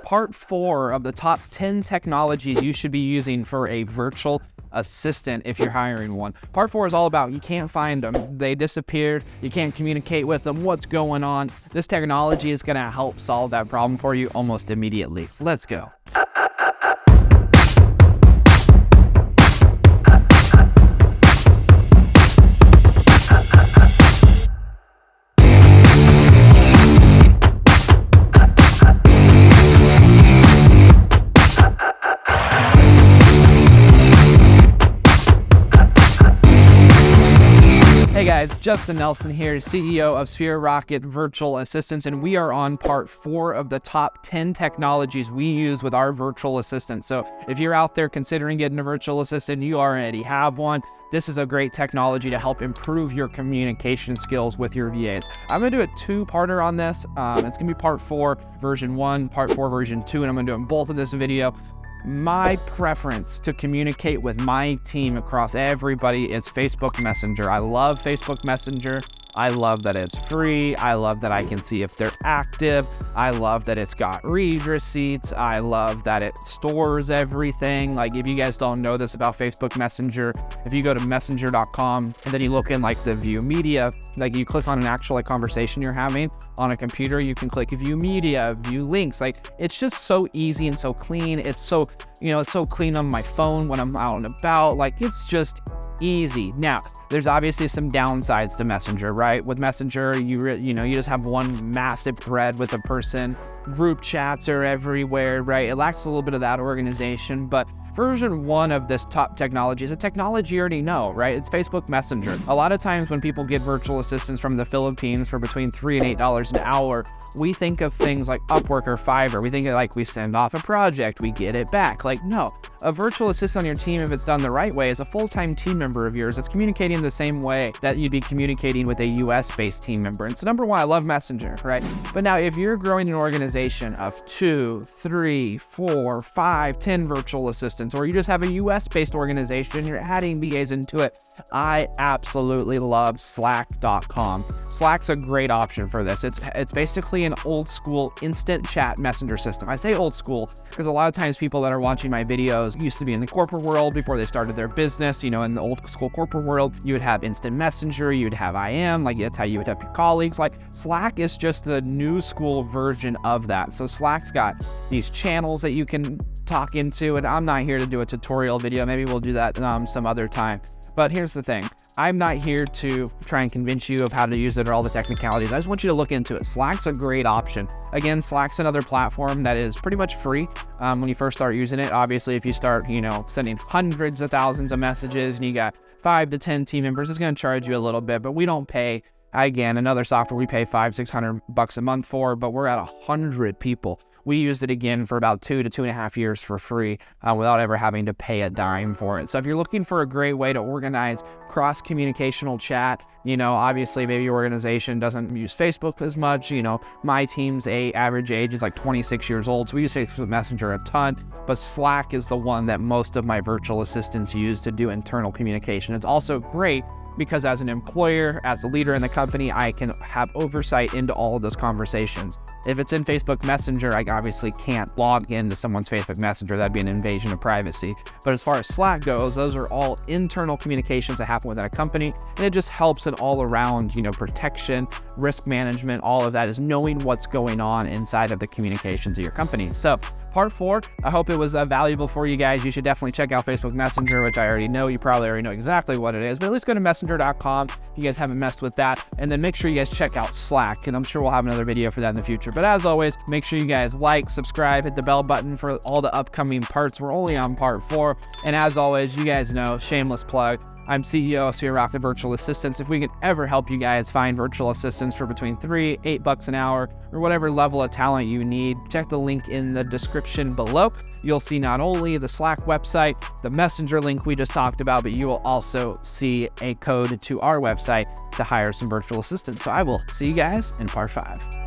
part 4 of the top 10 technologies you should be using for a virtual assistant if you're hiring one. Part 4 is all about you can't find them. They disappeared. You can't communicate with them. What's going on? This technology is going to help solve that problem for you almost immediately. Let's go. Hey guys, Justin Nelson here, CEO of Sphere Rocket Virtual Assistants, and we are on part 4 of the top 10 technologies we use with our virtual assistant. So if you're out there considering getting a virtual assistant, you already have one, this is a great technology to help improve your communication skills with your VAs. I'm gonna do a two-parter on this. It's gonna be part 4, version 1, part 4, version 2, and I'm gonna do them both in this video. My preference to communicate with my team across everybody is Facebook Messenger. I love Facebook Messenger. I love that it's free. I love that I can see if they're active. I love that it's got read receipts. I love that it stores everything. Like, if you guys don't know this about Facebook Messenger, if you go to messenger.com and then you look in like the view media, like you click on an actual conversation you're having on a computer, you can click view media, view links. Like, it's just so easy and so clean. It's so, it's so clean on my phone when I'm out and about. Like, it's just easy. Now, there's obviously some downsides to Messenger, right? With Messenger, you just have one massive thread with a person. Group chats are everywhere, right? It lacks a little bit of that organization, but version 1 of this top technology is a technology you already know, right? It's Facebook Messenger. A lot of times when people get virtual assistants from the Philippines for between $3 and $8 an hour, we think of things like Upwork or Fiverr. We think of like we send off a project, we get it back. Like, no, a virtual assistant on your team, if it's done the right way, is a full-time team member of yours that's communicating the same way that you'd be communicating with a US-based team member. And so number 1, I love Messenger, right? But now if you're growing an organization of 2, 3, 4, 5, 10 virtual assistants, or you just have a US-based organization, you're adding VAs into it, I absolutely love Slack.com. Slack's a great option for this. It's basically an old school instant chat messenger system. I say old school because a lot of times people that are watching my videos used to be in the corporate world before they started their business. In the old school corporate world, you would have instant messenger, you'd have IM, like that's how you would have your colleagues. Like, Slack is just the new school version of that. So Slack's got these channels that you can talk into, and I'm not here to do a tutorial video. Maybe we'll do that some other time. But here's the thing. I'm not here to try and convince you of how to use it or all the technicalities. I just want you to look into it. Slack's a great option. Again, Slack's another platform that is pretty much free when you first start using it. Obviously, if you start, sending hundreds of thousands of messages and you got 5 to 10 team members, it's going to charge you a little bit, but we don't pay. Again, another software we pay $500-600 a month for, but we're at 100 people. We used it again for about 2 to 2.5 years for free without ever having to pay a dime for it. So if you're looking for a great way to organize cross-communicational chat, obviously maybe your organization doesn't use Facebook as much. My team's average age is like 26 years old, so we use Facebook Messenger a ton, but Slack is the one that most of my virtual assistants use to do internal communication. It's also great because as an employer, as a leader in the company, I can have oversight into all of those conversations. If it's in Facebook Messenger, I obviously can't log into someone's Facebook Messenger. That'd be an invasion of privacy. But as far as Slack goes, those are all internal communications that happen within a company, and it just helps it all around, protection, risk management, all of that is knowing what's going on inside of the communications of your company. So part 4, I hope it was valuable for you guys. You should definitely check out Facebook Messenger, which I already know. You probably already know exactly what it is, but at least go to messenger.com if you guys haven't messed with that. And then make sure you guys check out Slack, and I'm sure we'll have another video for that in the future. But as always, make sure you guys like, subscribe, hit the bell button for all the upcoming parts. We're only on part 4. And as always, you guys know, shameless plug, I'm CEO of Sphere Rocket Virtual Assistants. If we can ever help you guys find virtual assistants for between $3, $8 an hour, or whatever level of talent you need, check the link in the description below. You'll see not only the Slack website, the Messenger link we just talked about, but you will also see a code to our website to hire some virtual assistants. So I will see you guys in part 5.